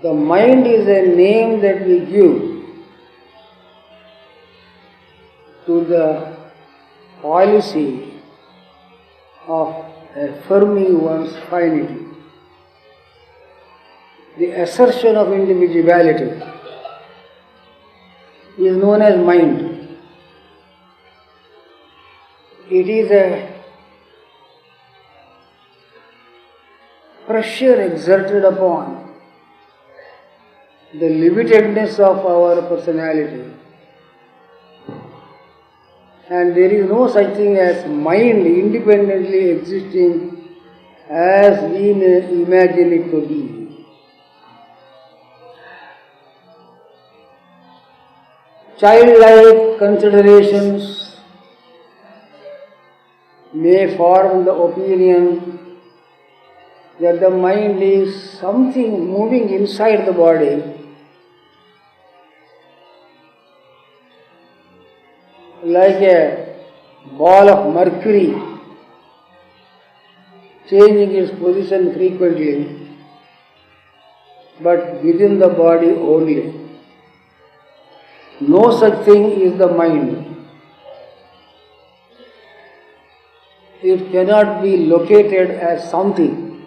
The mind is a name that we give to the policy of affirming one's finity, the assertion of individuality is known as mind. It is a pressure exerted upon the limitedness of our personality, and there is no such thing as mind independently existing as we imagine it to be. Childlike considerations may form the opinion that the mind is something moving inside the body, like a ball of mercury changing its position frequently, but within the body only. No such thing is the mind. It cannot be located as something.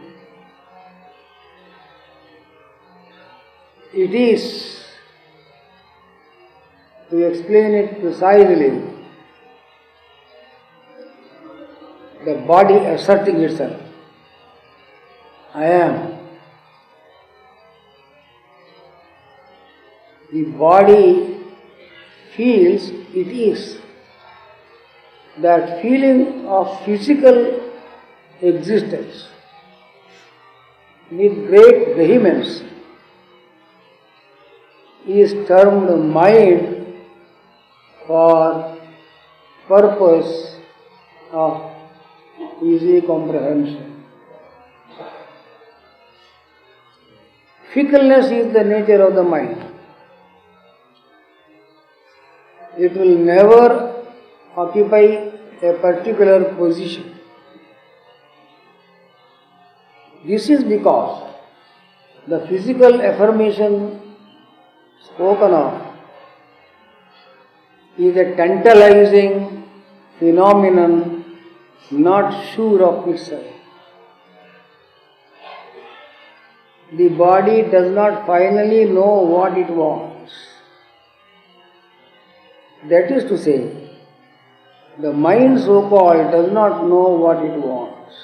It is, to explain it precisely, the body asserting itself. I am. The body feels it is. That feeling of physical existence with great vehemence is termed mind for purpose of easy comprehension. Fickleness is the nature of the mind. It will never occupy a particular position. This is because the physical affirmation spoken of is a tantalizing phenomenon not sure of itself. The body does not finally know what it wants. That is to say, the mind so-called does not know what it wants.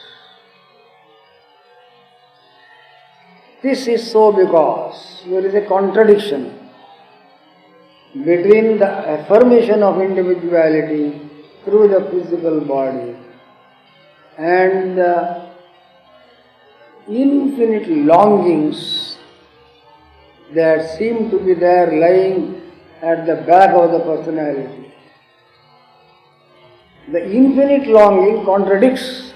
This is so because there is a contradiction between the affirmation of individuality through the physical body and the infinite longings that seem to be there lying at the back of the personality. The infinite longing contradicts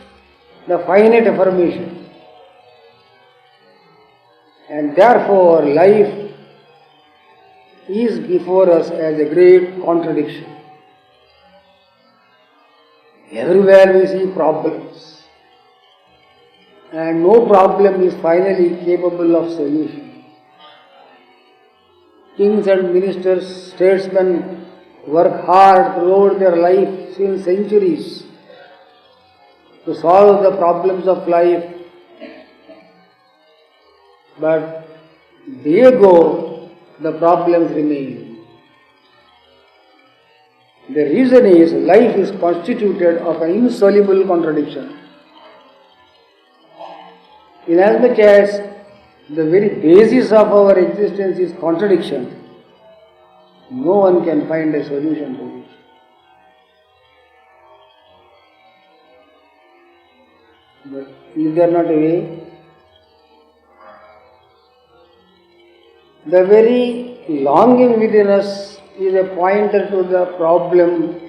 the finite affirmation, and therefore life is before us as a great contradiction. Everywhere we see problems, and no problem is finally capable of solution. Kings and ministers, statesmen work hard throughout their life since centuries to solve the problems of life, but they go, the problems remain. The reason is life is constituted of an insoluble contradiction. Inasmuch as the very basis of our existence is contradiction, no one can find a solution to it. But is there not a way? The very longing within us is a pointer to the problem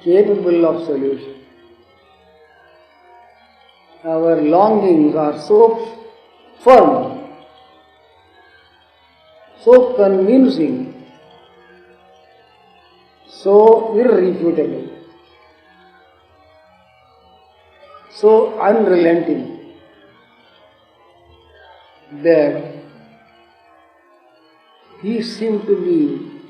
capable of solution. Our longings are so firm, so convincing, so irrefutable, so unrelenting that we seem to be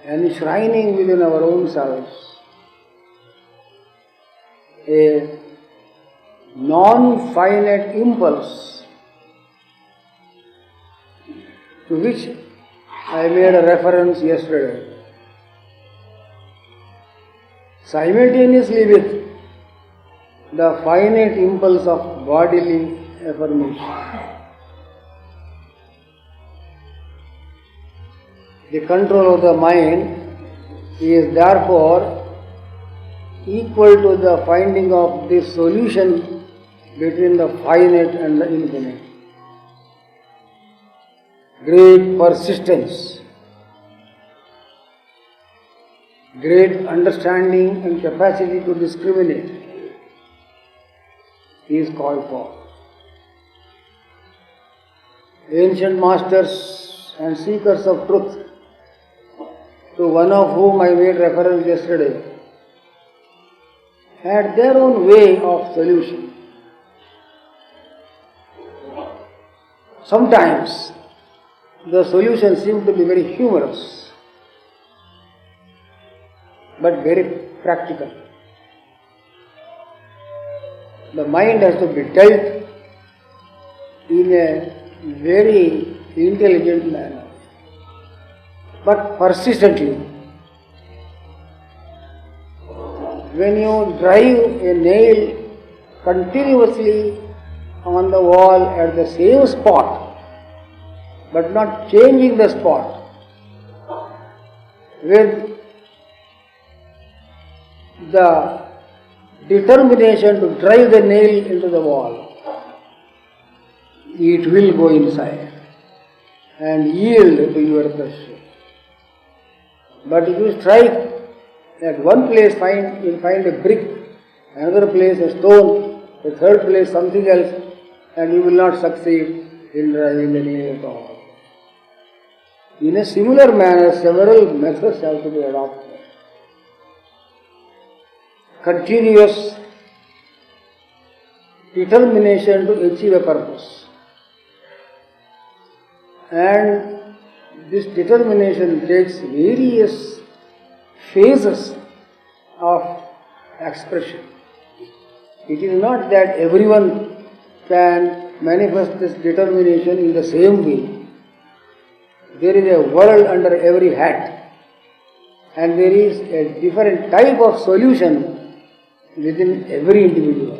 enshrining within our own selves a non-finite impulse to which I made a reference yesterday. Simultaneously with the finite impulse of bodily affirmation. The control of the mind is therefore equal to the finding of this solution between the finite and the infinite. Great persistence, great understanding and capacity to discriminate is called for. Ancient masters and seekers of truth, to one of whom I made reference yesterday, had their own way of solution. Sometimes the solution seemed to be very humorous, but very practical. The mind has to be dealt in a very intelligent manner, but persistently. When you drive a nail continuously on the wall at the same spot, but not changing the spot, with the determination to drive the nail into the wall, it will go inside and yield to your pressure. But if you strike at one place, you'll find a brick, another place a stone, the third place something else, and you will not succeed in driving the nail at all. In a similar manner, several methods have to be adopted. Continuous determination to achieve a purpose. And this determination takes various phases of expression. It is not that everyone can manifest this determination in the same way. There is a world under every hat, and there is a different type of solution within every individual.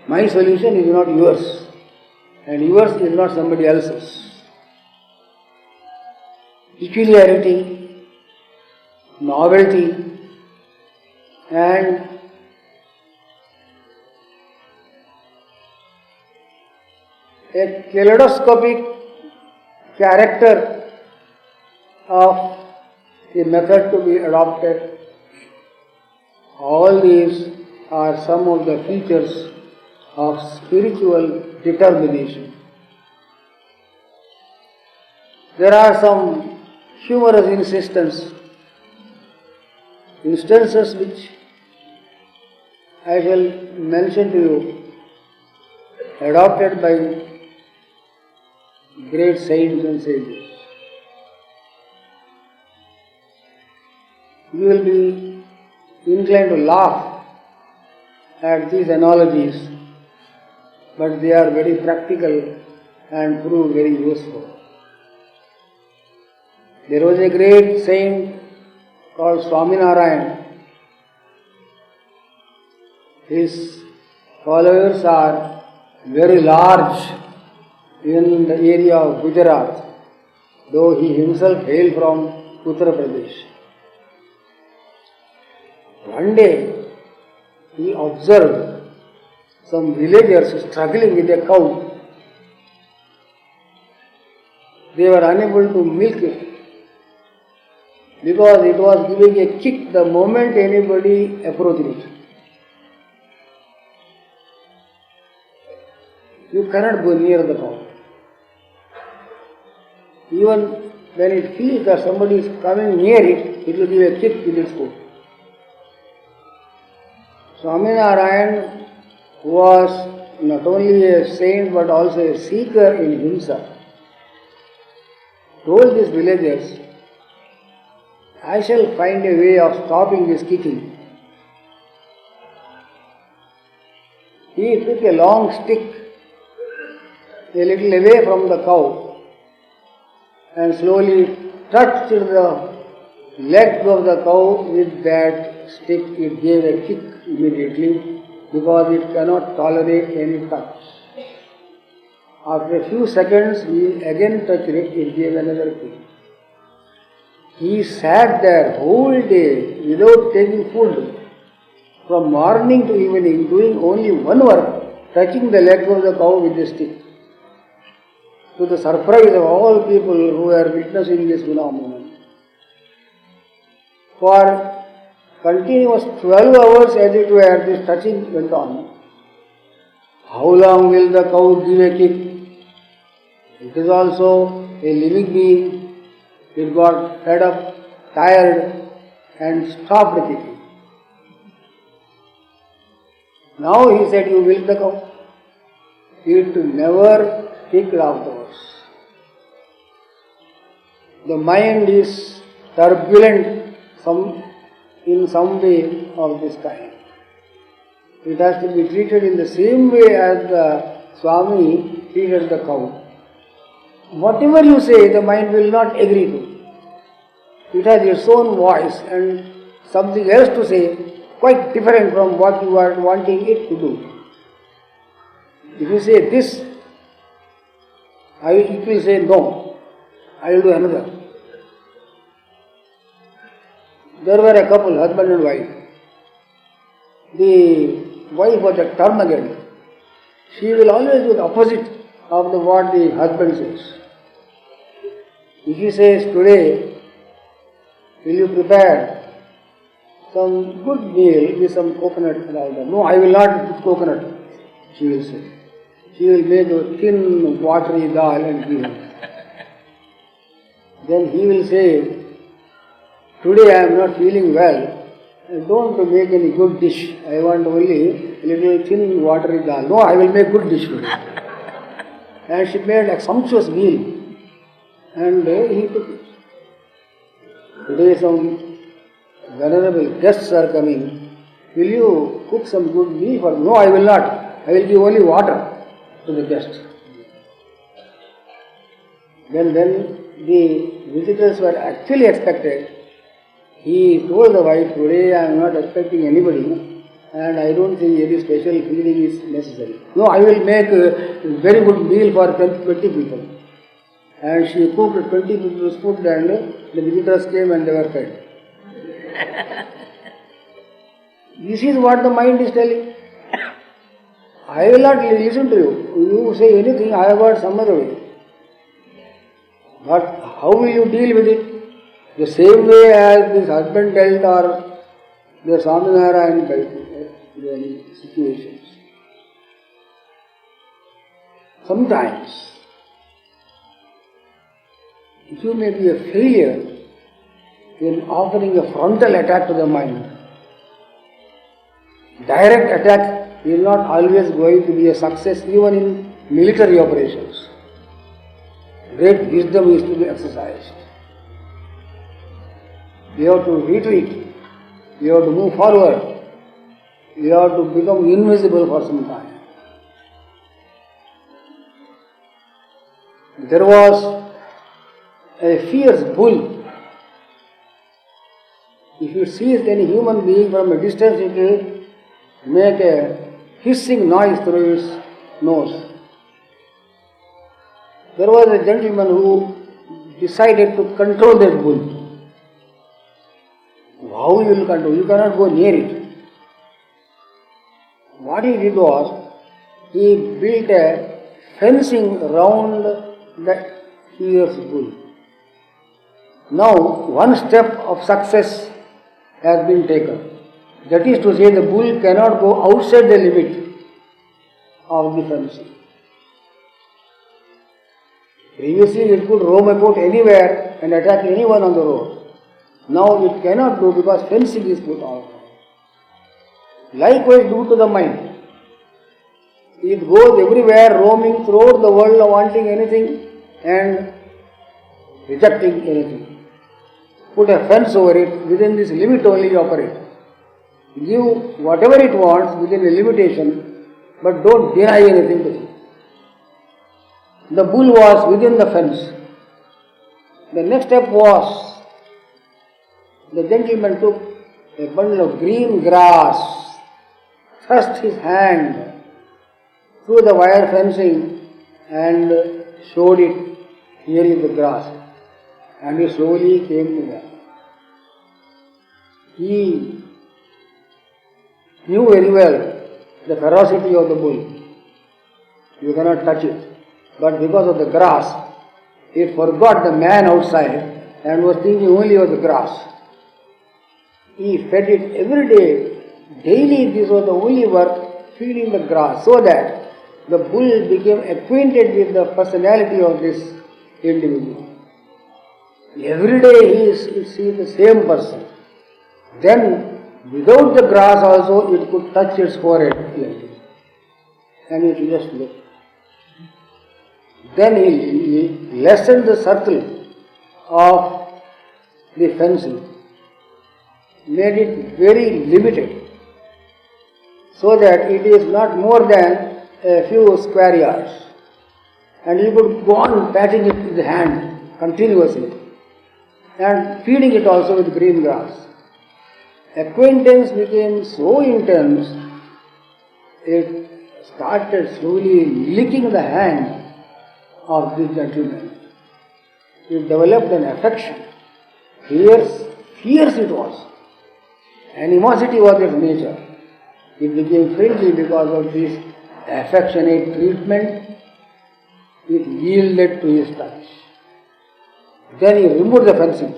My solution is not yours, and yours is not somebody else's. Peculiarity, novelty, and a kaleidoscopic character of the method to be adopted. All these are some of the features of spiritual determination. There are some humorous instances which I shall mention to you, adopted by great saints and sages. You will be inclined to laugh at these analogies, but they are very practical and prove very useful. There was a great saint called Swaminarayan. His followers are very large in the area of Gujarat, though he himself hailed from Uttar Pradesh. One day he observed some villagers struggling with a cow. they were unable to milk it because it was giving a kick the moment anybody approached it. You cannot go near the cow. Even when it feels that somebody is coming near it, it will give a kick with its foot. Swaminarayan was not only a saint but also a seeker in himself. Told these villagers, I shall find a way of stopping this kicking. He took a long stick a little away from the cow and slowly touched the leg of the cow with that stick. It gave a kick immediately because it cannot tolerate any touch. After a few seconds, he again touched it, it gave another kick. He sat there whole day without taking food, from morning to evening, doing only one work, touching the leg of the cow with the stick. To the surprise of all people who were witnessing this phenomenon. For continuous 12 hours as it were, this touching went on. How long will the cow give a kick? It is also a living being. It got fed up, tired, and stopped kicking. Now he said, you milk the cow. It never kicked afterwards. The mind is turbulent in some way of this kind. It has to be treated in the same way as the Swami treated the cow. Whatever you say, the mind will not agree to. It has its own voice and something else to say, quite different from what you are wanting it to do. If you say this, it will say no, I will do another. There were a couple, husband and wife. The wife was a termagant. She will always do the opposite of what the husband says. If he says, today, will you prepare some good meal with some coconut and all that? No, I will not put coconut, she will say. She will make a thin, watery dal and give him. Then he will say, today I am not feeling well. Don't make any good dish. I want only a little thin, watery dal. No, I will make good dish today. And she made a sumptuous meal. And he took it. Today some venerable guests are coming. Will you cook some good meal for me? No, I will not. I will give only water to the guests. Then when the visitors were actually expected, he told the wife, today I am not expecting anybody and I don't think any special feeding is necessary. No, I will make a very good meal for 20 people. And she cooked 20 people's food and the visitors came and they were fed. This is what the mind is telling. I will not listen to you. You say anything, I have got some other way. But how will you deal with it? The same way as this husband dealt or the Swaminarayan dealt with any situations. Sometimes, if you may be a failure in offering a frontal attack to the mind, direct attack is not always going to be a success even in military operations. Great wisdom is to be exercised. You have to retreat, you have to move forward, you have to become invisible for some time. There was a fierce bull. If it sees any human being from a distance, it will make a hissing noise through its nose. There was a gentleman who decided to control that bull. How you will control? You cannot go near it. What he did was, he built a fencing round the fierce bull. Now, one step of success has been taken. That is to say, the bull cannot go outside the limit of the fencing. Previously, it could roam about anywhere and attack anyone on the road. Now, it cannot do because fencing is put on. Likewise, due to the mind. It goes everywhere, roaming throughout the world, wanting anything and rejecting anything. Put a fence over it, within this limit only operate. Give whatever it wants within a limitation, but don't deny anything to it. The bull was within the fence. The next step was, the gentleman took a bundle of green grass, thrust his hand through the wire fencing and showed it, here is the grass. And he slowly came to that. He knew very well the ferocity of the bull. You cannot touch it. But because of the grass, he forgot the man outside and was thinking only of the grass. He fed it every day. Daily this was the only work, feeding the grass, so that the bull became acquainted with the personality of this individual. Every day he sees the same person. Then, without the grass also, it could touch its forehead like this. And it just looked. Then he lessened the circle of the fencing, made it very limited, so that it is not more than a few square yards. And he could go on patting it with the hand continuously and feeding it also with green grass. Acquaintance became so intense, it started slowly licking the hand of this gentleman. It developed an affection. Fierce it was. Animosity was its nature. It became friendly because of this affectionate treatment. It yielded to his touch. Then he removed the fencing,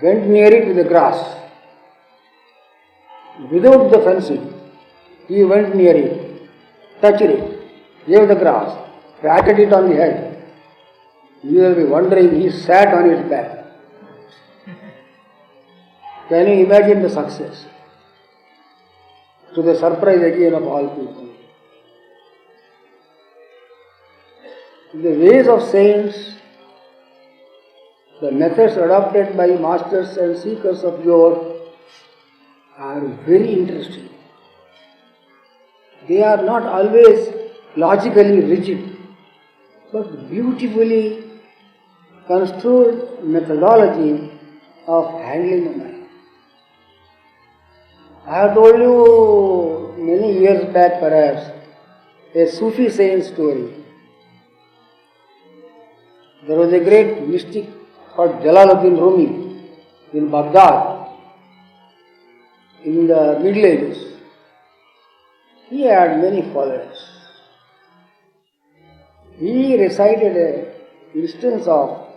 went near it with the grass. Without the fencing, he went near it, touched it, gave the grass, patted it on the head. You will be wondering, he sat on its back. Can you imagine the success? To the surprise again of all people. The ways of saints, the methods adopted by masters and seekers of yore are very interesting. They are not always logically rigid, but beautifully construed methodology of handling the mind. I have told you many years back perhaps a Sufi saint story. There was a great mystic called Jalaluddin Rumi in Baghdad in the Middle Ages. He had many followers. He recited an instance of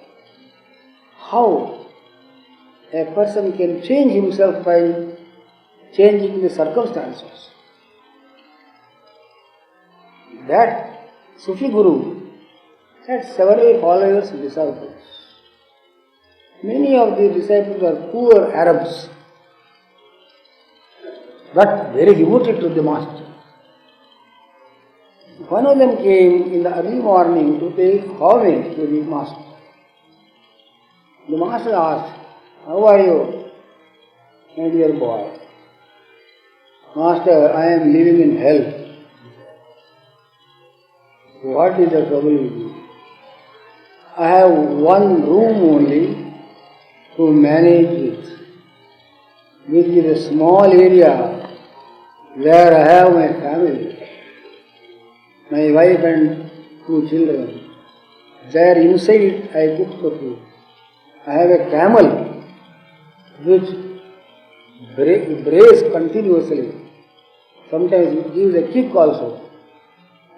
how a person can change himself by changing the circumstances. That Sufi Guru had several followers and disciples. Many of the disciples are poor Arabs, but very devoted to the master. One of them came in the early morning to pay homage to the master. The master asked, "How are you, my dear boy?" "Master, I am living in hell." "What is the trouble with you?" "I have one room only to manage with, which is a small area where I have my family, my wife and 2 children. There inside I cook the food. I have a camel which brays continuously. Sometimes it gives a kick also.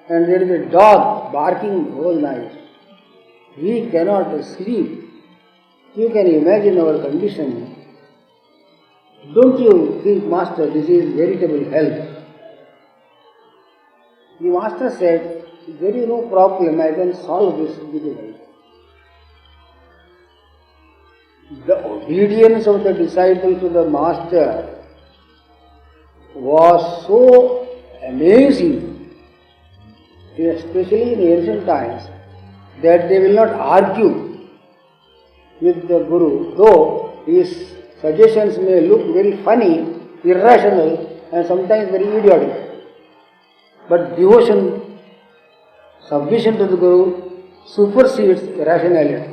And there is a dog barking the whole night. we cannot sleep. You can imagine our condition. Don't you think, Master, this is veritable hell? The Master said, there is no problem, I can solve this difficulty. The obedience of the disciple to the Master was so amazing, especially in ancient times, that they will not argue with the Guru, though his suggestions may look very funny, irrational, and sometimes very idiotic. But devotion, submission to the Guru, supersedes rationality.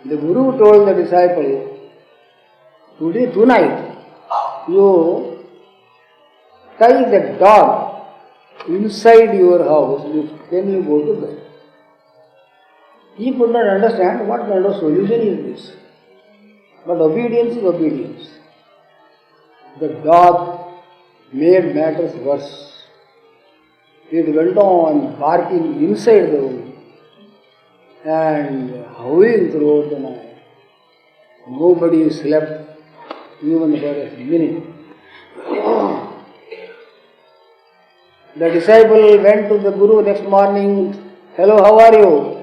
The Guru told the disciple, tonight, you tie the dog inside your house, then you go to bed. He could not understand what kind of solution is this. But obedience is obedience. The dog made matters worse. It went on barking inside the room and howling throughout the night. Nobody slept even for a minute. The disciple went to the Guru next morning. Hello, how are you?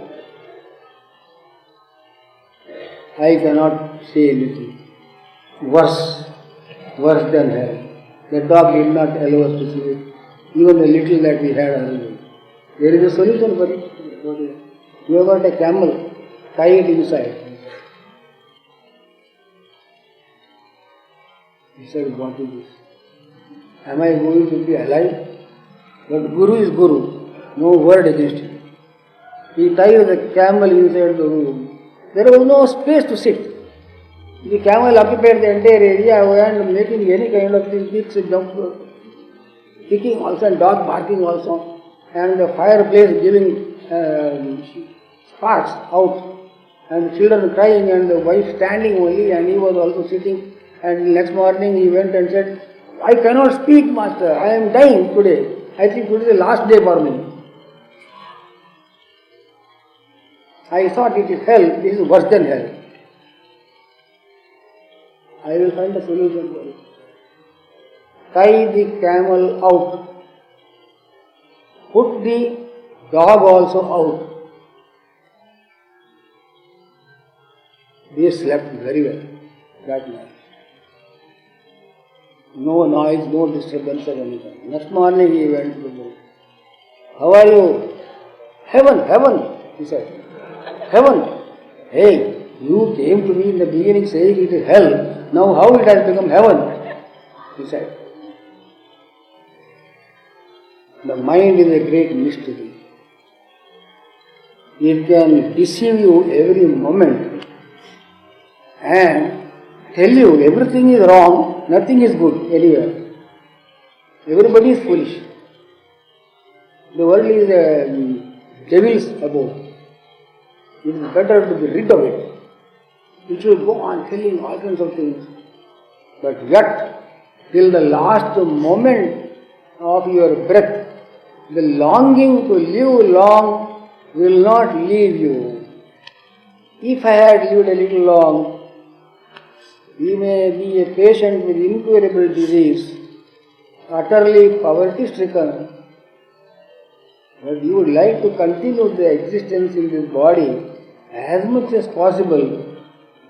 I cannot say anything. Worse than hell. The dog did not allow us to sleep, even the little that we had earlier. There is a solution for it. You have got a camel, tie it inside. He said, what is this? Am I going to be alive? But Guru is Guru, no word against him. He tied the camel inside the room. There was no space to sit. The camel occupied the entire area and making any kind of thing, kicks, jump, kicking also and dog barking also, and the fireplace giving sparks out, and the children crying and the wife standing only, and he was also sitting. And next morning he went and said, I cannot speak, Master, I am dying today. I think today is the last day for me. I thought it is hell, this is worse than hell. I will find a solution for it. Tie the camel out. Put the dog also out. They slept very well that night. No noise, no disturbance of anything. Next morning he went to the Guru. How are you? Heaven, he said. Heaven. Hey, you came to me in the beginning saying it is hell. Now how it has become heaven? He said. The mind is a great mystery. It can deceive you every moment and tell you everything is wrong, nothing is good anywhere. Everybody is foolish. The world is a devil's abode. It is better to be rid of it. It will go on telling all kinds of things. But yet, till the last moment of your breath, the longing to live long will not leave you. If I had lived a little long, we may be a patient with incurable disease, utterly poverty-stricken, but you would like to continue the existence in this body as much as possible.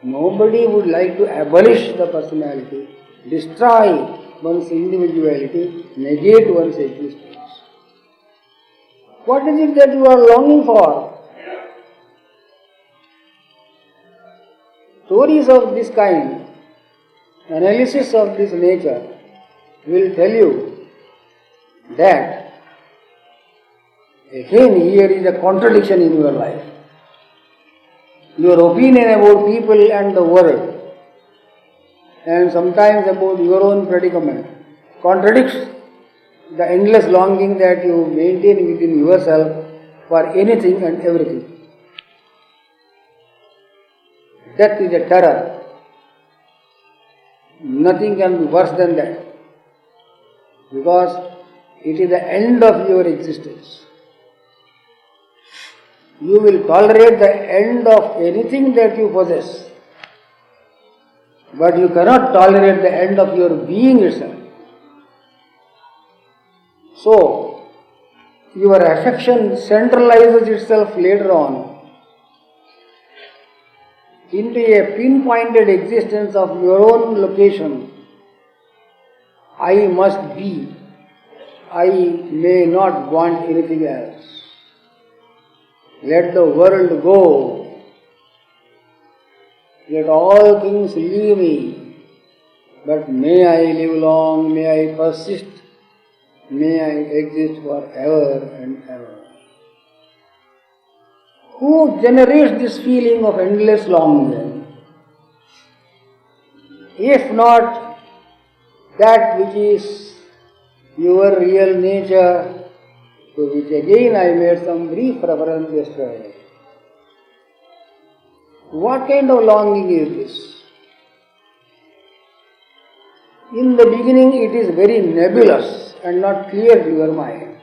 Nobody would like to abolish the personality, destroy one's individuality, negate one's existence. What is it that you are longing for? Stories of this kind, analysis of this nature will tell you that again here is a contradiction in your life. Your opinion about people and the world, and sometimes about your own predicament, contradicts the endless longing that you maintain within yourself for anything and everything. Death is a terror. Nothing can be worse than that, because it is the end of your existence. You will tolerate the end of anything that you possess, but you cannot tolerate the end of your being itself. So, your affection centralizes itself later on into a pinpointed existence of your own location. I must be. I may not want anything else. Let the world go. Let all things leave me. But may I live long, may I persist, may I exist forever and ever. Who generates this feeling of endless longing? If not that which is your real nature, to which again I made some brief reference yesterday. What kind of longing is this? In the beginning it is very nebulous and not clear to your mind.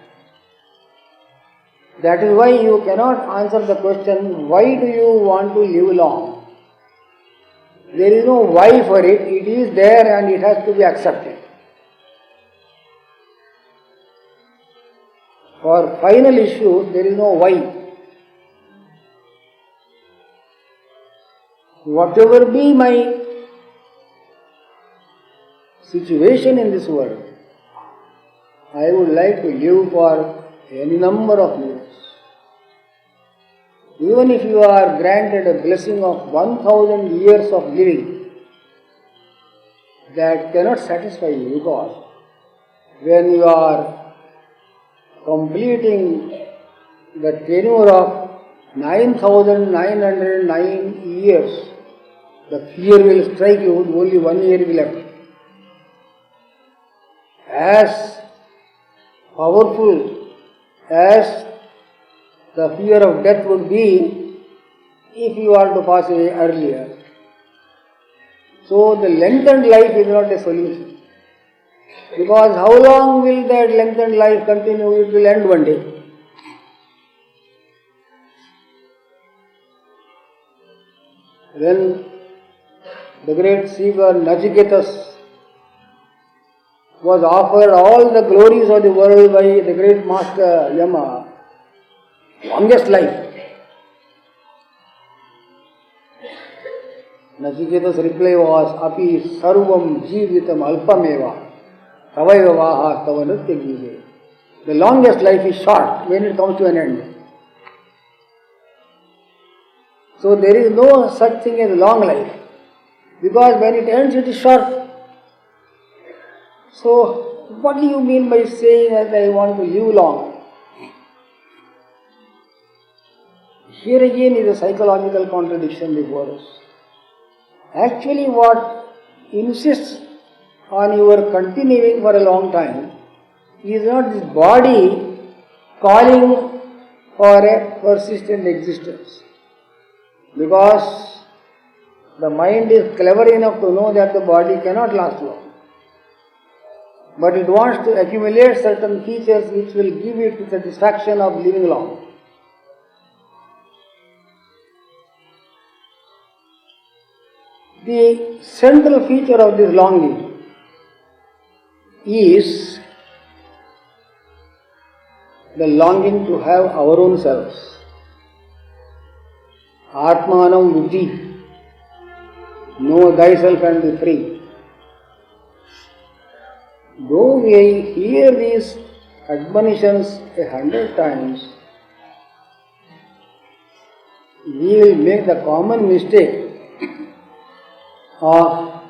That is why you cannot answer the question, why do you want to live long? There is no why for it, it is there and it has to be accepted. For final issues, there is no why. Whatever be my situation in this world, I would like to live for any number of years. Even if you are granted a blessing of 1000 years of living, that cannot satisfy you, because when you are completing the tenure of 9,909 years, the fear will strike you, only 1 year is left. As powerful as the fear of death would be if you are to pass away earlier. So the lengthened life is not a solution. Because how long will that lengthened life continue? It will end one day. When the great seeker Nachiketas was offered all the glories of the world by the great master Yama, longest life, Nachiketas' reply was, Api sarvam jivitam alpameva tavayavaha tavanutya give. The longest life is short when it comes to an end. So there is no such thing as long life, because when it ends it is short. So what do you mean by saying that I want to live long? Here again is a psychological contradiction before us. Actually what insists on your continuing for a long time is not this body calling for a persistent existence. Because the mind is clever enough to know that the body cannot last long. But it wants to accumulate certain features which will give it the satisfaction of living long. The central feature of this longing is the longing to have our own selves. Atmanam Buddhi, know thyself and be free. Though we hear these admonitions 100 times, we will make the common mistake of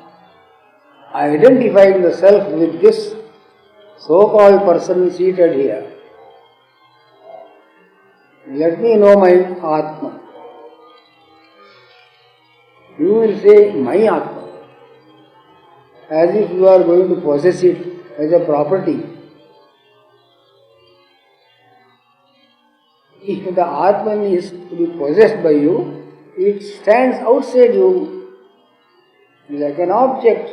identifying the self with this so-called person seated here. Let me know my Atma. You will say, my Atma, as if you are going to possess it as a property. If the Atman is to be possessed by you, it stands outside you like an object,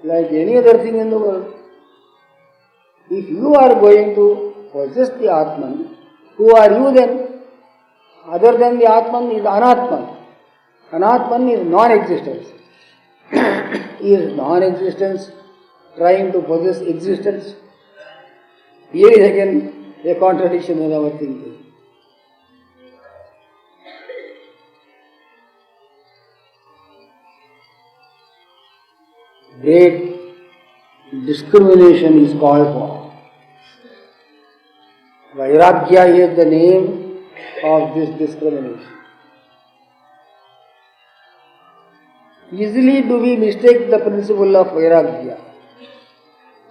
like any other thing in the world. If you are going to possess the Atman, Who are you then? Other than the Atman is Anatman. Anatman is non-existence. Is non-existence trying to possess existence? Here is again a contradiction in our thinking. Great discrimination is called for. Vairagya is the name of this discrimination. Easily do we mistake the principle of Vairagya.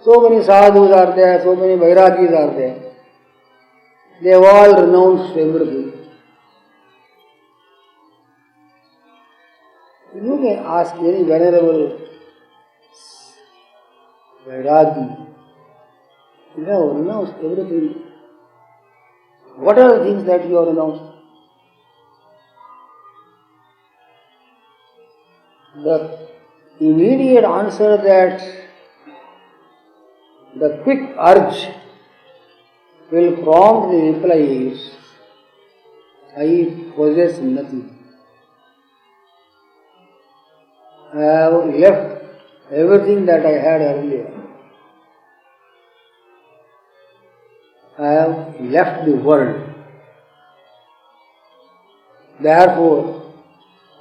So many sadhus are there, so many Vairagis are there. They have all renounced everything. You may ask any venerable Vairagi, you have renounced everything. What are the things that you have renounced? The immediate answer that the quick urge will prompt the reply is, I possess nothing. I have left everything that I had earlier. I have left the world. Therefore,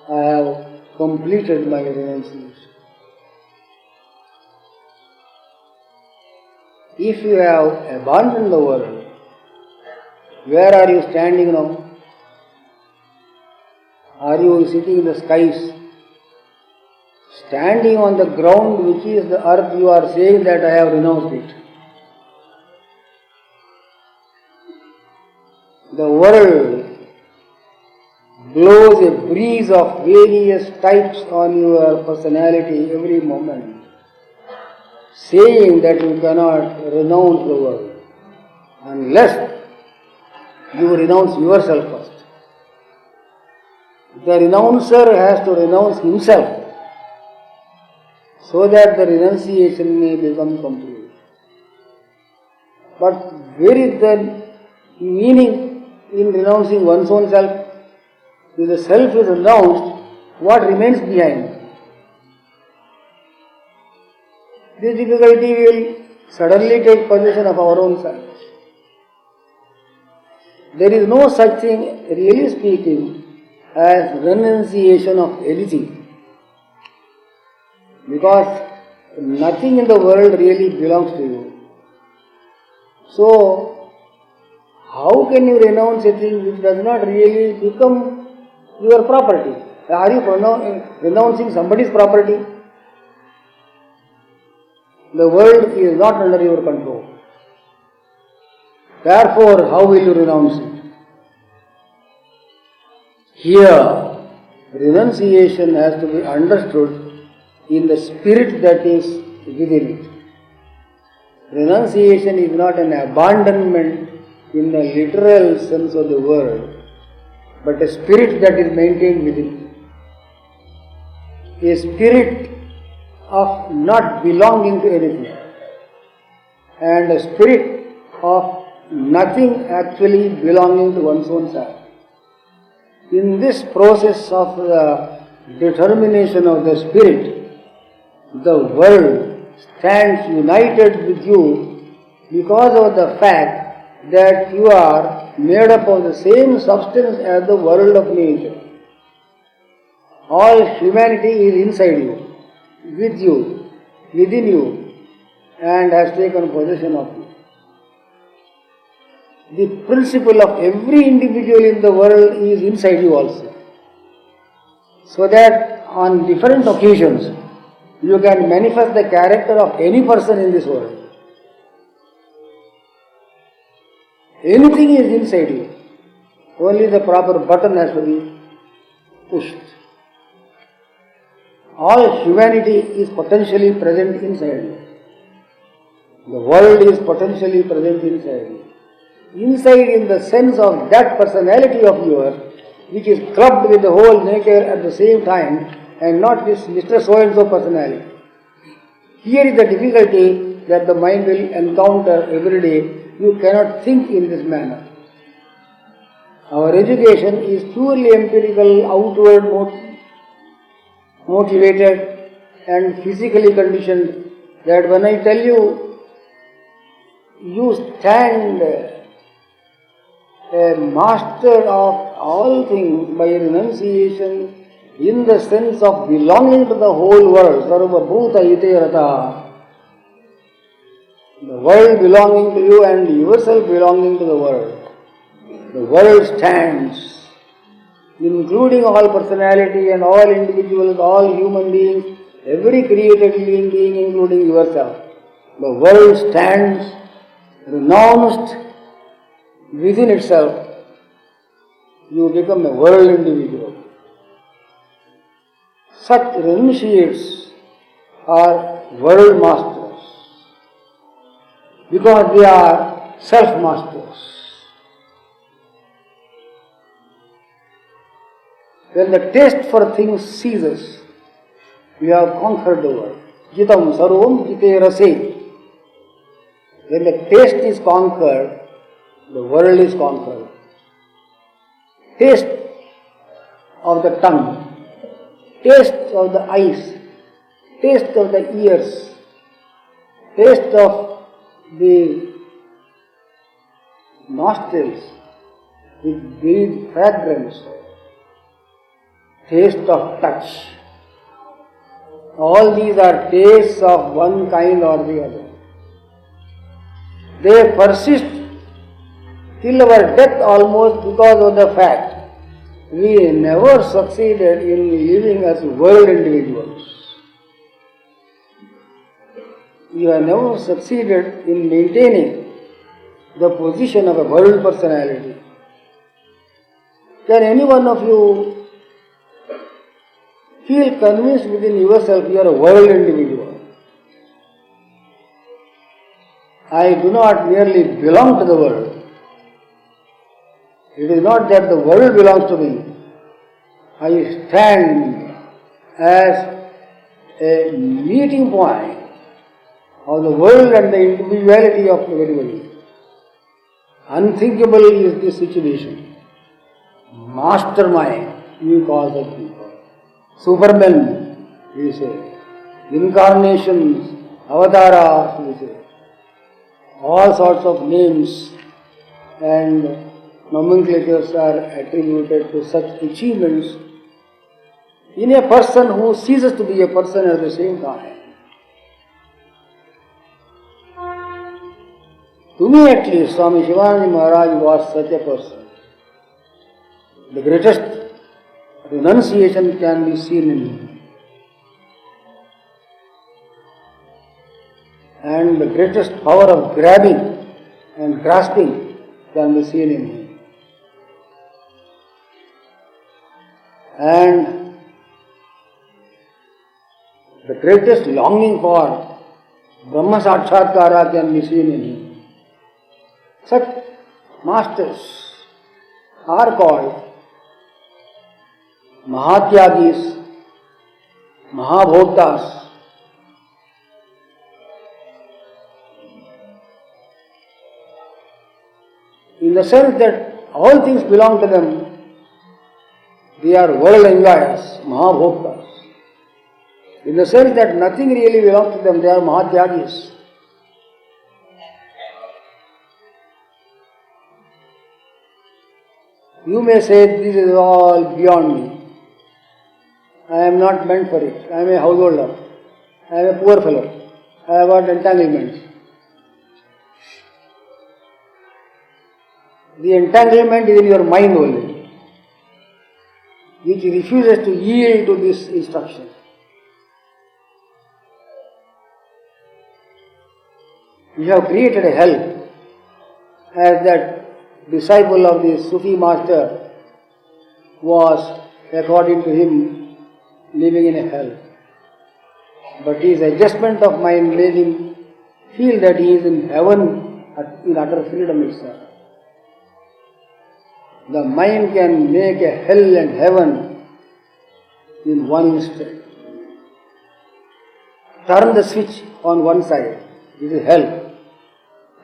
I have completed my renunciation. If you have abandoned the world, where are you standing now? Are you sitting in the skies? Standing on the ground which is the earth, you are saying that I have renounced it. The world blows a breeze of various types on your personality every moment, saying that you cannot renounce the world unless you renounce yourself first. The renouncer has to renounce himself so that the renunciation may become complete. But where is the meaning in renouncing one's own self? If the self is renounced, what remains behind? This difficulty will suddenly take possession of our own self. There is no such thing, really speaking, as renunciation of anything. Because nothing in the world really belongs to you. So, how can you renounce a thing which does not really become your property? Are you renouncing somebody's property? The world is not under your control. Therefore, how will you renounce it? Here, renunciation has to be understood in the spirit that is within it. Renunciation is not an abandonment in the literal sense of the word, but a spirit that is maintained within it. A spirit of not belonging to anything, and a spirit of nothing actually belonging to one's own self. In this process of the determination of the spirit, the world stands united with you because of the fact that you are made up of the same substance as the world of nature. All humanity is inside you, with you, within you, and has taken possession of you. The principle of every individual in the world is inside you also. So that on different occasions, you can manifest the character of any person in this world. Anything is inside you. Only the proper button has to be pushed. All humanity is potentially present inside you. The world is potentially present inside you. Inside in the sense of that personality of yours, which is clubbed with the whole nature at the same time, and not this Mr. So-and-so personality. Here is the difficulty that the mind will encounter every day. You cannot think in this manner. Our education is purely empirical, outward motivated and physically conditioned, that when I tell you, you stand a master of all things by renunciation in the sense of belonging to the whole world, sarva bhuta ite rata, the world belonging to you and yourself belonging to the world. The world stands, including all personality and all individuals, all human beings, every created living being including yourself. The world stands renounced within itself. You become a world individual. Such renunciates are world masters because they are self-masters. When the taste for things ceases, we have conquered the world. Jitam sarvam jite rase. When the taste is conquered, the world is conquered. Taste of the tongue, taste of the eyes, taste of the ears, taste of the nostrils, which breathe fragrance, taste of touch. All these are tastes of one kind or the other. They persist till our death almost because of the fact we never succeeded in living as world individuals. We have never succeeded in maintaining the position of a world personality. Can any one of you feel convinced within yourself you are a world individual? I do not merely belong to the world. It is not that the world belongs to me. I stand as a meeting point of the world and the individuality of everybody. Unthinkable is this situation. Mastermind, we call the people. Supermen, we say. Incarnations, avatars, we say. All sorts of names and nomenclatures are attributed to such achievements in a person who ceases to be a person at the same time. To me at least, Swami Shivananda Maharaj was such a person. The greatest renunciation can be seen in him. And the greatest power of grabbing and grasping can be seen in him. And the greatest longing for Brahma Sakshatkara can be seen in him. Such masters are called Mahatyagis, Mahabhoktas. In the sense that all things belong to them, they are world enjoyers, Mahabhoktas. In the sense that nothing really belongs to them, they are Mahatyagis. You may say, this is all beyond me. I am not meant for it. I am a householder. I am a poor fellow. I have got entanglements. The entanglement is in your mind only, which refuses to yield to this instruction. You have created a hell, as that disciple of the Sufi master was, according to him, living in a hell. But his adjustment of mind made him feel that he is in heaven in utter freedom itself. The mind can make a hell and heaven in one instant. Turn the switch on one side, it is hell.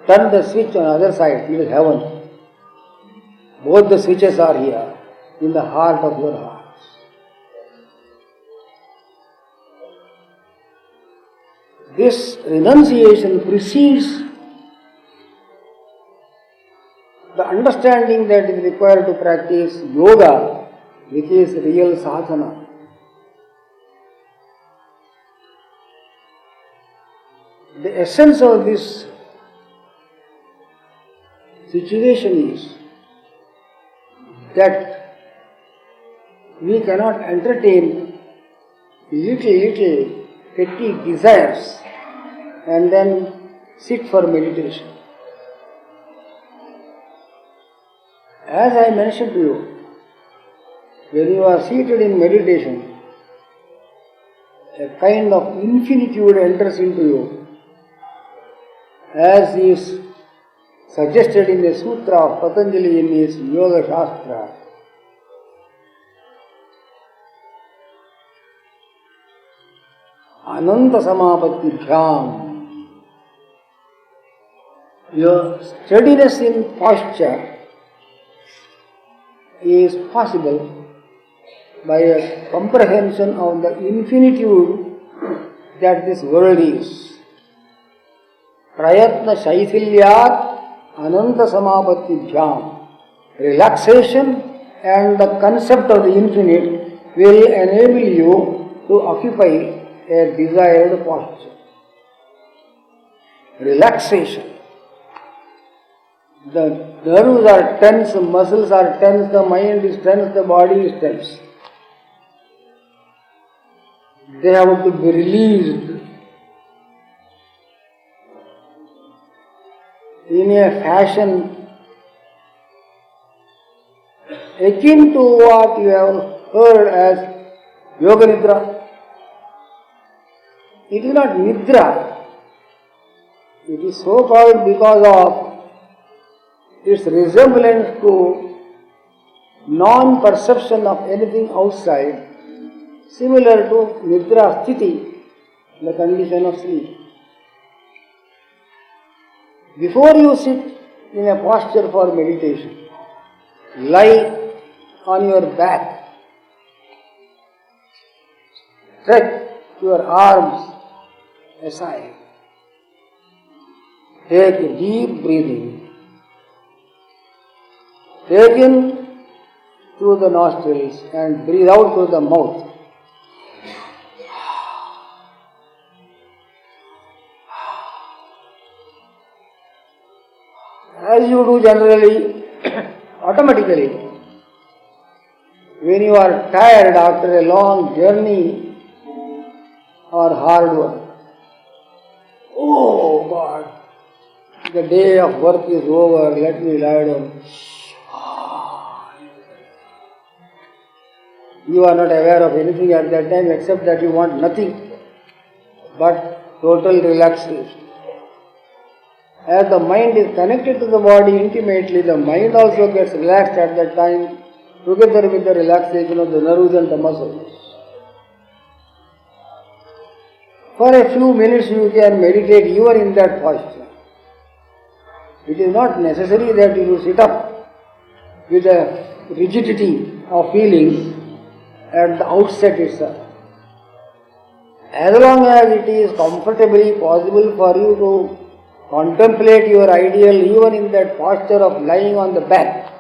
Turn the switch on the other side, it is heaven. Both the switches are here in the heart of your heart. This renunciation precedes the understanding that is required to practice yoga, which is real sadhana. The essence of this situation is that we cannot entertain little petty desires and then sit for meditation. As I mentioned to you, when you are seated in meditation, a kind of infinitude enters into you, as is suggested in the Sutra of Patanjali in his Yoga Shastra. Ananta Samapatti Dhyam. Your steadiness in posture is possible by a comprehension of the infinitude that this world is. Prayatna Shaithilyat Ananta Samapatti Dhyam. Relaxation and the concept of the infinite will enable you to occupy a desired posture. Relaxation. The nerves are tense, muscles are tense, the mind is tense, the body is tense. They have to be released in a fashion akin to what you have heard as Yoga Nidra. It is not Nidra. It is so called because of its resemblance to non-perception of anything outside, similar to Nidra Sthiti, the condition of sleep. Before you sit in a posture for meditation, lie on your back, stretch your arms aside, take a deep breathing. Take in through the nostrils and breathe out through the mouth. As you do generally, automatically, when you are tired after a long journey or hard work, oh God, the day of work is over, let me lie down. You are not aware of anything at that time except that you want nothing but total relaxation. As the mind is connected to the body intimately, the mind also gets relaxed at that time together with the relaxation of the nerves and the muscles. For a few minutes you can meditate even in that posture. It is not necessary that you sit up with a rigidity of feeling at the outset itself. As long as it is comfortably possible for you to contemplate your ideal even in that posture of lying on the back,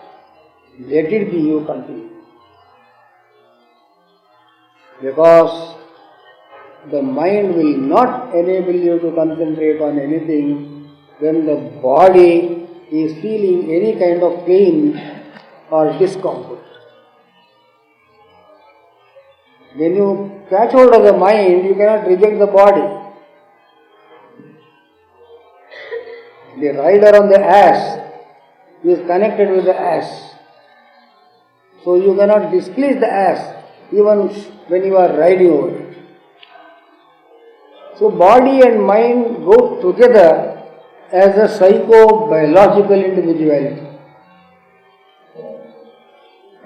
let it be, you continue. Because the mind will not enable you to concentrate on anything when the body is feeling any kind of pain or discomfort. When you catch hold of the mind, you cannot reject the body. The rider on the ass is connected with the ass. So you cannot displease the ass even when you are riding over it. So body and mind go together as a psycho-biological individuality.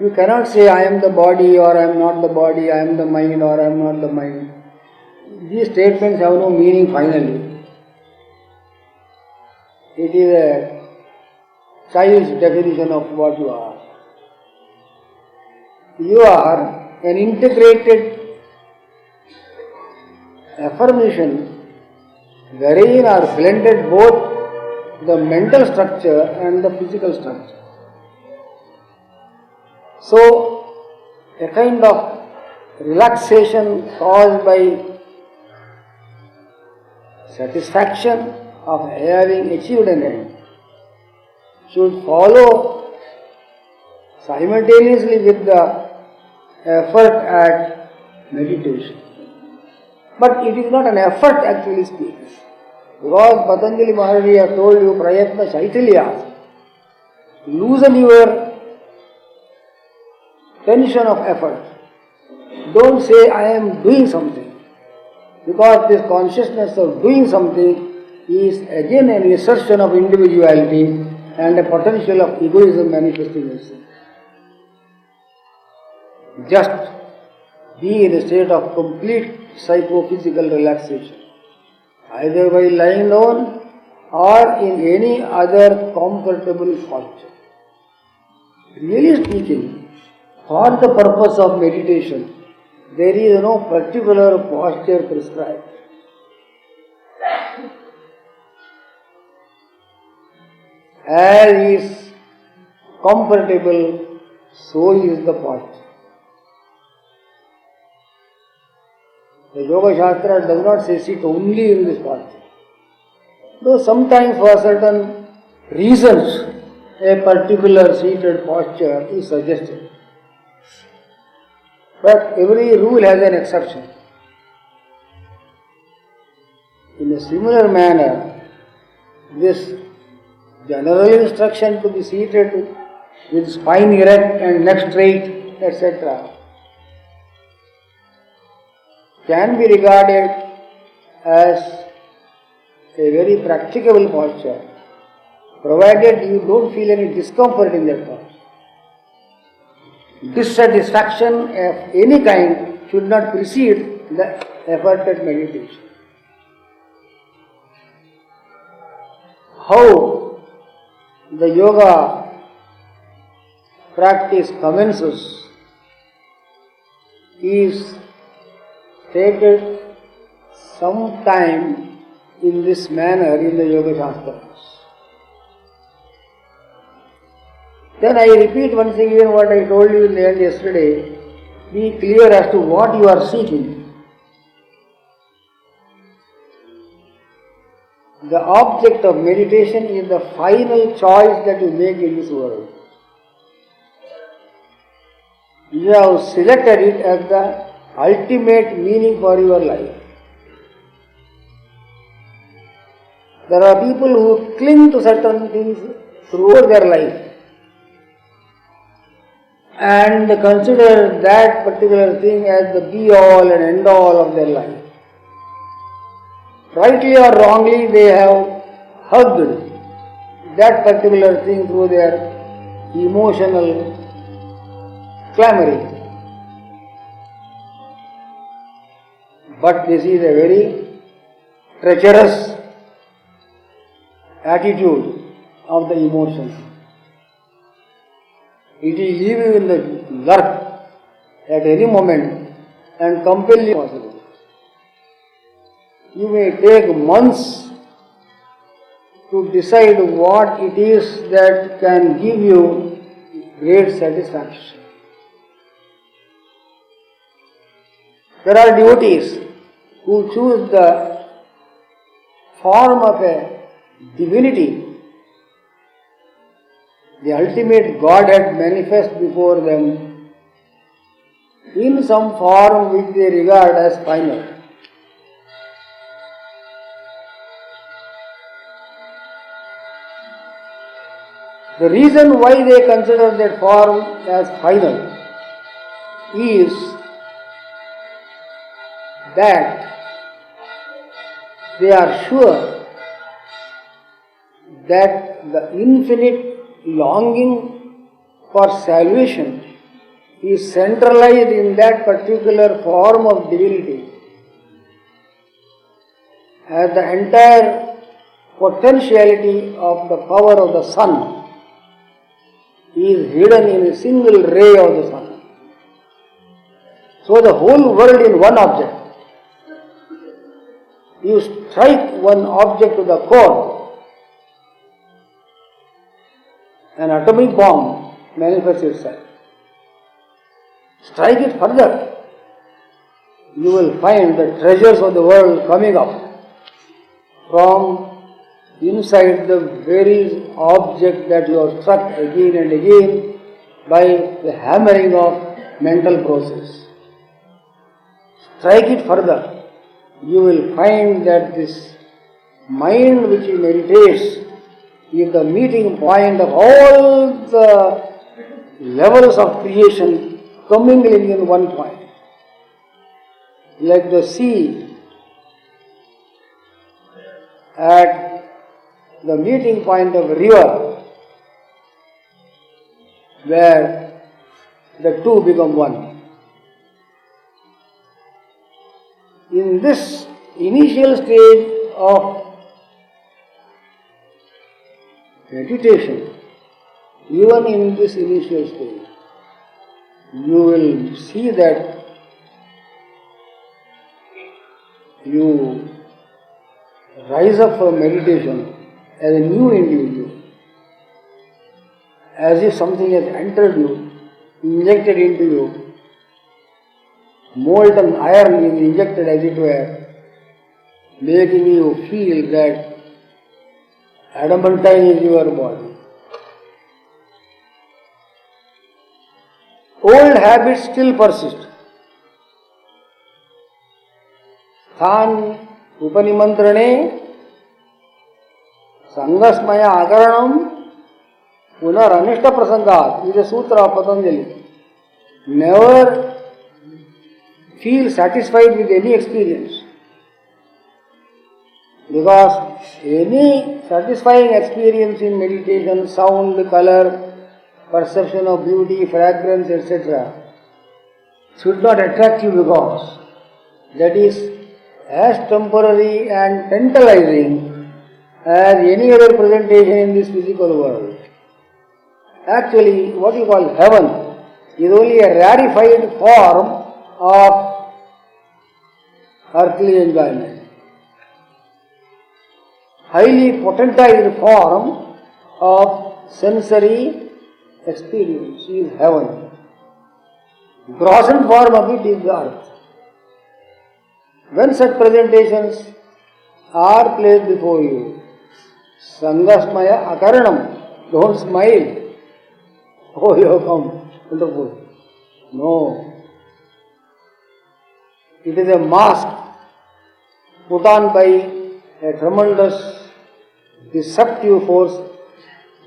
You cannot say, I am the body or I am not the body, I am the mind or I am not the mind. These statements have no meaning finally. It is a child's definition of what you are. you are an integrated affirmation wherein are blended both the mental structure and the physical structure. So, a kind of relaxation caused by satisfaction of having achieved an end should follow simultaneously with the effort at meditation. But it is not an effort actually speaks. Because Patanjali Maharaji has told you Prayatna Shaitilya, loosen your tension of effort. Don't say I am doing something. Because this consciousness of doing something is again an assertion of individuality and a potential of egoism manifesting itself. Just be in a state of complete psychophysical relaxation, either by lying down or in any other comfortable posture. Really speaking, for the purpose of meditation, there is no particular posture prescribed. As is comfortable, so is the posture. The Yoga Shastra does not say sit only in this posture. Though sometimes for certain reasons a particular seated posture is suggested. But every rule has an exception. In a similar manner, this general instruction to be seated with spine erect and neck straight, etc., can be regarded as a very practicable posture, provided you don't feel any discomfort in that posture. Dissatisfaction of any kind should not precede the effort at meditation. How the yoga practice commences is stated sometime in this manner in the Yoga Shastras. Then I repeat once again what I told you in the end yesterday. Be clear as to what you are seeking. The object of meditation is the final choice that you make in this world. You have selected it as the ultimate meaning for your life. There are people who cling to certain things throughout their life and consider that particular thing as the be-all and end-all of their life. Rightly or wrongly, they have hugged that particular thing through their emotional clamoring. But this is a very treacherous attitude of the emotions. It will leave you in the lurk at any moment and compel you possible. You may take months to decide what it is that can give you great satisfaction. There are devotees who choose the form of a divinity, the ultimate Godhead manifests before them in some form which they regard as final. The reason why they consider that form as final is that they are sure that the infinite longing for salvation is centralized in that particular form of divinity, as the entire potentiality of the power of the sun is hidden in a single ray of the sun. So the whole world in one object. You strike one object to the core, an atomic bomb manifests itself. Strike it further, you will find the treasures of the world coming up from inside the very object that you have struck again and again by the hammering of mental process. Strike it further, you will find that this mind which meditates is the meeting point of all the levels of creation commingling in one point. Like the sea at the meeting point of a river where the two become one. In this initial stage of meditation, even in this initial stage, you will see that you rise up from meditation as a new individual, as if something has entered you, injected into you, molten iron is injected as it were, making you feel that adamantine is your body. Old habits still persist. स्थान उपनिमंत्रणे संगस्मय आकरणम पुनरनिष्ट प्रसंगात is a sutra of Patanjali. Never feel satisfied with any experience, because any satisfying experience in meditation, sound, color, perception of beauty, fragrance, etc. should not attract you, because that is as temporary and tantalizing as any other presentation in this physical world. Actually, what you call heaven is only a rarefied form of earthly enjoyment, highly potentized form of sensory experience is heaven. Grossen form of it is the earth. When such presentations are placed before you, Sangasmaya Akaranam, don't smile. Oh, you have come, wonderful. No. It is a mask put on by a tremendous deceptive force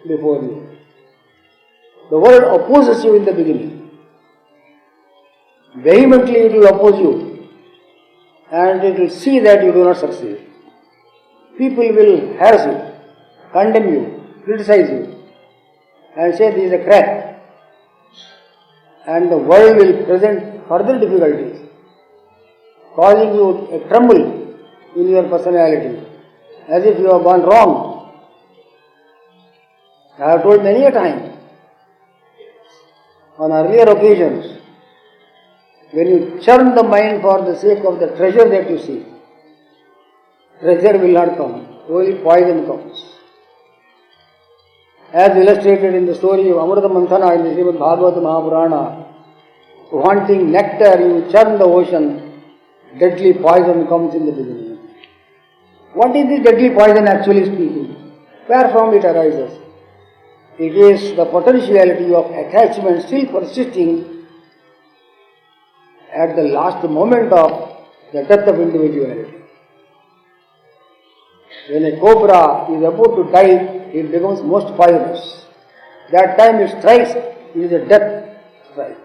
before you. The world opposes you in the beginning. Vehemently it will oppose you, and it will see that you do not succeed. People will harass you, condemn you, criticize you, and say this is a crack. And the world will present further difficulties, causing you a tremble in your personality, as if you have gone wrong. I have told many a time, on earlier occasions, when you churn the mind for the sake of the treasure that you see, treasure will not come, only poison comes. As illustrated in the story of Amrita Manthana in the Srimad Bhagavata Mahapurana, wanting nectar, you churn the ocean, deadly poison comes in the beginning. What is this deadly poison actually speaking? Where from it arises? It is the potentiality of attachment still persisting at the last moment of the death of individuality. When a cobra is about to die, it becomes most poisonous. That time it strikes, it is a death strike.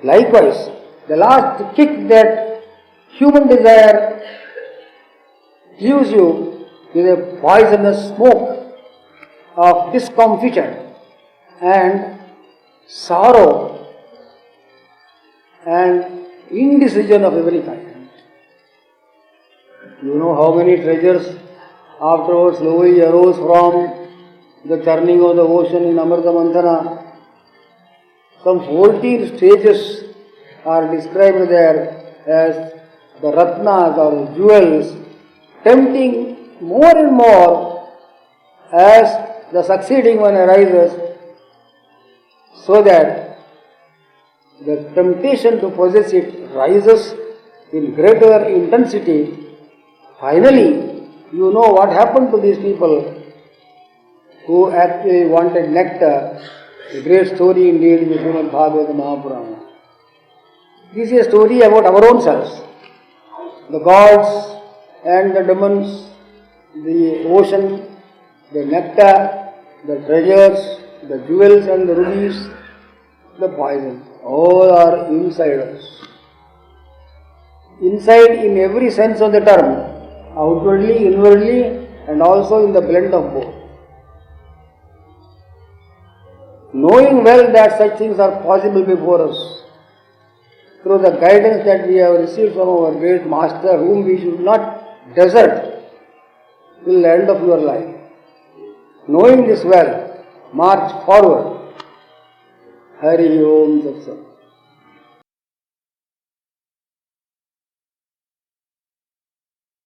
Likewise, the last kick that human desire gives you is a poisonous smoke of discomfiture and sorrow and indecision of every kind. You know how many treasures afterwards slowly arose from the churning of the ocean in Amrita Manthana. Some 14 stages are described there as the ratnas or jewels, tempting more and more as the succeeding one arises, so that the temptation to possess it rises in greater intensity. Finally, you know what happened to these people who actually wanted nectar. A great story indeed in the Srimad Bhagavata Mahapurana. This is a story about our own selves. The gods and the demons, the ocean, the nectar, the treasures, the jewels and the rubies, the poison, all are inside us. Inside in every sense of the term, outwardly, inwardly, and also in the blend of both. Knowing well that such things are possible before us, through the guidance that we have received from our great Master, whom we should not desert till the end of your life. Knowing this well, march forward. Hari Om Tat Sat.